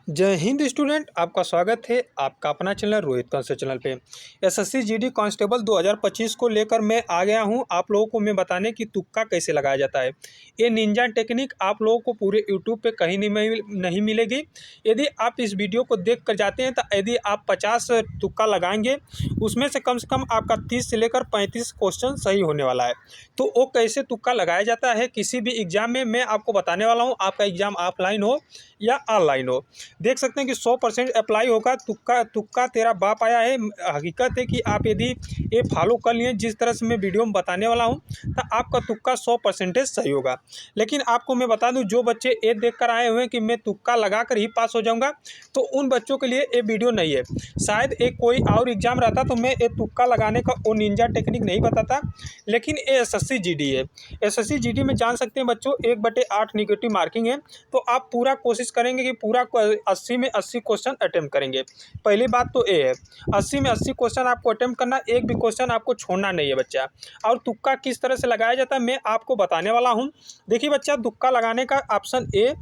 जय हिंद स्टूडेंट, आपका स्वागत है आपका अपना चैनल रोहित कांस्टेबल चैनल पे। एसएससी जीडी कांस्टेबल 2025 को लेकर मैं आ गया हूं आप लोगों को मैं बताने कि तुक्का कैसे लगाया जाता है। ये निंजा टेक्निक आप लोगों को पूरे यूट्यूब पे कहीं नहीं मिलेगी। यदि आप इस वीडियो को देख कर जाते हैं तो यदि आप 50 तुक्का लगाएंगे उसमें से कम आपका 30 से लेकर 35 क्वेश्चन सही होने वाला है। तो वो कैसे तुक्का लगाया जाता है किसी भी एग्जाम में मैं आपको बताने वाला हूँ, आपका एग्जाम ऑफलाइन हो या ऑनलाइन हो। देख सकते हैं कि 100% अप्लाई होगा। तुक्का तेरा बाप आया है। हकीकत है कि आप यदि ये फॉलो कर लिए जिस तरह से मैं वीडियो में बताने वाला हूं तो आपका तुक्का 100% सही होगा। लेकिन आपको मैं बता दूं, जो बच्चे ये देखकर आए हुए हैं कि मैं तुक्का लगाकर ही पास हो जाऊंगा, तो उन बच्चों के लिए ये वीडियो नहीं है। शायद एक कोई और एग्जाम रहता तो मैं ये तुक्का लगाने का वो निंजा टेक्निक नहीं बताता, लेकिन ये एसएससी जीडी है। एसएससी जीडी में जान सकते हैं बच्चों 1/8 निगेटिव मार्किंग है। तो आप पूरा कोशिश करेंगे कि पूरा 80 में 80 क्वेश्चन अटेम्प्ट करेंगे। पहली बात तो ये है, 80 में 80 क्वेश्चन आपको अटेम्प्ट करना, एक भी क्वेश्चन आपको छोड़ना नहीं है बच्चा। और तुक्का किस तरह से लगाया जाता है मैं आपको बताने वाला हूँ। देखिए बच्चा, तुक्का लगाने का ऑप्शन ए,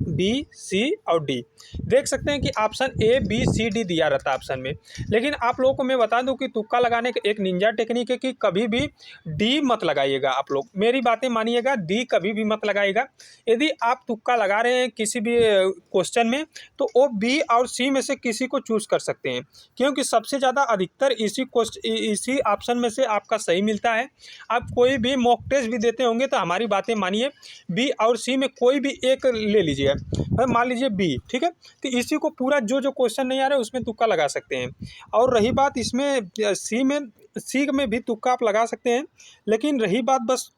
बी, सी और डी। देख सकते हैं कि option A, B, C, D दिया रहता है ऑप्शन में। लेकिन आप लोगों को मैं बता दूं कि तुक्का लगाने का एक निंजा टेक्निक है कि कभी भी डी मत लगाइएगा। आप लोग मेरी बातें मानिएगा, डी कभी भी मत लगाइएगा। यदि आप तुक्का लगा रहे हैं किसी भी क्वेश्चन में तो वो बी और सी में से किसी को चूज कर सकते हैं, क्योंकि सबसे ज़्यादा अधिकतर इसी ऑप्शन में से आपका सही मिलता है। आप कोई भी मॉक टेस्ट भी देते होंगे तो हमारी बातें मानिए, बी और सी में कोई भी एक ले लीजिए। मान लीजिए बी, ठीक है। तो इसी को पूरा जो क्वेश्चन नहीं आ रहा है उसमें तुक्का लगा सकते हैं। और रही बात इसमें सी में भी तुक्का आप लगा सकते हैं। लेकिन रही बात बस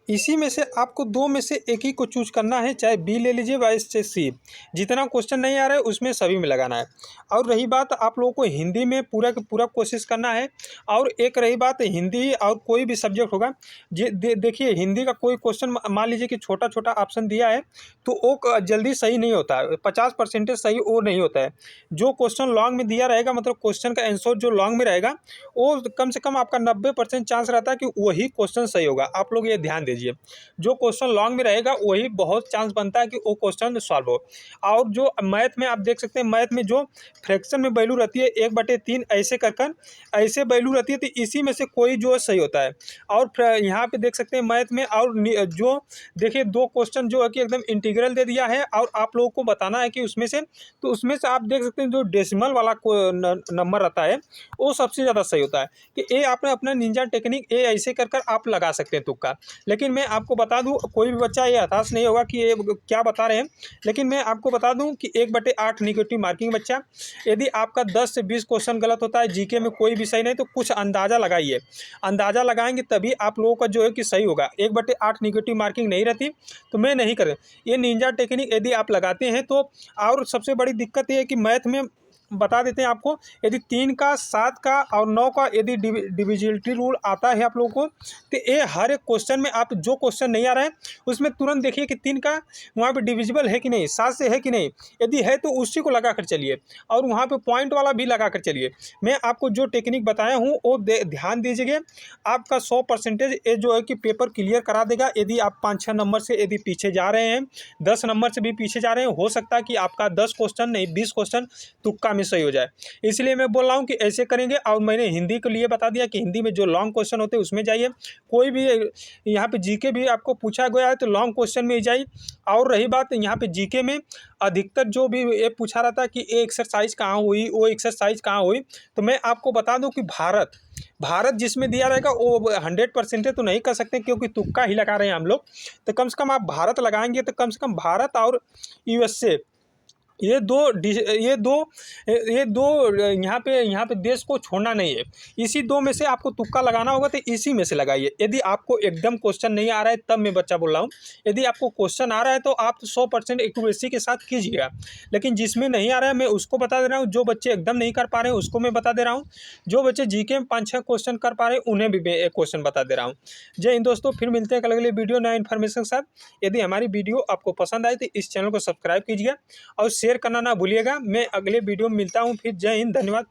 इसी में से आपको दो में से एक ही को चूज करना है, चाहे बी ले लीजिए या चाहे सी। जितना क्वेश्चन नहीं आ रहा है उसमें सभी में लगाना है। और रही बात आप लोगों को हिंदी में पूरा पूरा कोशिश करना है। और एक रही बात हिंदी और कोई भी सब्जेक्ट होगा, देखिए हिंदी का कोई क्वेश्चन मान लीजिए कि छोटा छोटा ऑप्शन दिया है तो वो जल्दी सही नहीं होता है, 50% सही वो नहीं होता है। जो क्वेश्चन लॉन्ग में दिया रहेगा, मतलब क्वेश्चन का आंसर जो लॉन्ग में रहेगा वो कम से कम आपका 90% चांस रहता है कि वही क्वेश्चन सही होगा। आप लोग ये ध्यान दीजिए, जो क्वेश्चन लॉन्ग में रहेगा वही बहुत चांस बनता है कि वो क्वेश्चन सॉल्व हो। और जो मैथ में आप देख सकते हैं, मैथ में जो फ्रैक्शन में वैल्यू रहती है 1/3 ऐसे कर ऐसे वैल्यू रहती है, तो इसी में से कोई जो सही होता है। और यहाँ पे देख सकते हैं मैथ में, और जो देखिए दो क्वेश्चन जो है कि एकदम इंटीग्रल दे दिया है और आप लोगों को बताना है कि उसमें से, तो उसमें से आप देख सकते हैं जो डेसिमल वाला नंबर रहता है वो सबसे ज़्यादा सही होता है। कि ये आपने अपना निंजा टेक्निक ये ऐसे कर आप लगा सकते हैं तुक्का। लेकिन मैं आपको बता दूं, कोई भी बच्चा ये हताश नहीं होगा कि ये क्या बता रहे हैं। लेकिन मैं आपको बता दूं कि 1/8 निगेटिव मार्किंग बच्चा, यदि आपका 10 से 20 क्वेश्चन गलत होता है, जीके में कोई भी सही नहीं, तो कुछ अंदाज़ा लगाइए। अंदाज़ा लगाएंगे तभी आप लोगों का जो है कि सही होगा। 1/8 निगेटिव मार्किंग नहीं रहती तो मैं नहीं करें ये निंजा टेक्निक यदि आप लगाते हैं तो। और सबसे बड़ी दिक्कत ये है कि मैथ में बता देते हैं आपको, यदि 3 का 7 का और 9 का यदि डिविजिबिलिटी रूल आता है आप लोगों को, तो ये हर एक क्वेश्चन में आप जो क्वेश्चन नहीं आ रहा है उसमें तुरंत देखिए कि 3 का वहाँ पे डिविजिबल है कि नहीं, 7 से है कि नहीं। यदि है तो उसी को लगा कर चलिए, और वहाँ पे पॉइंट वाला भी लगा कर चलिए। मैं आपको जो टेक्निक बताया हूँ वो ध्यान दीजिए। आपका 100% ये जो है कि पेपर क्लियर करा देगा। यदि आप 5-6 नंबर से यदि पीछे जा रहे हैं, 10 नंबर से भी पीछे जा रहे हैं, हो सकता है कि आपका 10 क्वेश्चन नहीं 20 क्वेश्चन तुक्का सही हो जाए। इसलिए मैं बोल रहा हूं कि ऐसे करेंगे। और मैंने हिंदी के लिए बता दिया कि हिंदी में जो लॉन्ग क्वेश्चन होते हैं उसमें जाइए। कोई भी यहाँ पे जीके भी आपको पूछा गया है तो लॉन्ग क्वेश्चन में ही जाइए। और रही बात यहाँ पे जीके में अधिकतर जो भी ये पूछा रहता है कि ये एक्सरसाइज कहाँ हुई, वो एक्सरसाइज कहाँ हुई, तो मैं आपको बता दूं कि भारत जिसमें दिया रहेगा वो 100% तो नहीं कर सकते, क्योंकि तुक्का ही लगा रहे हैं हम लोग। तो कम से कम आप भारत लगाएंगे तो कम से कम भारत और यूएसए, ये दो यहाँ पे देश को छोड़ना नहीं है। इसी दो में से आपको तुक्का लगाना होगा, तो इसी में से लगाइए। यदि आपको एकदम क्वेश्चन नहीं आ रहा है तब मैं बच्चा बोल रहा हूँ। यदि आपको क्वेश्चन आ रहा है तो आप 100% एक्यूरेसी के साथ कीजिएगा। लेकिन जिसमें नहीं आ रहा है मैं उसको बता दे रहा हूँ। जो बच्चे एकदम नहीं कर पा रहे हैं उसको मैं बता दे रहा हूँ। जो बच्चे जीके में 5-6 क्वेश्चन कर पा रहे हैं उन्हें भी मैं एक क्वेश्चन बता दे रहा हूँ। जय हिंद दोस्तों, फिर मिलते हैं अगले वीडियो नया इन्फॉर्मेशन के साथ। यदि हमारी वीडियो आपको पसंद आए तो इस चैनल को सब्सक्राइब कीजिए और शेयर करना ना भूलिएगा। मैं अगले वीडियो में मिलता हूँ फिर। जय हिंद, धन्यवाद।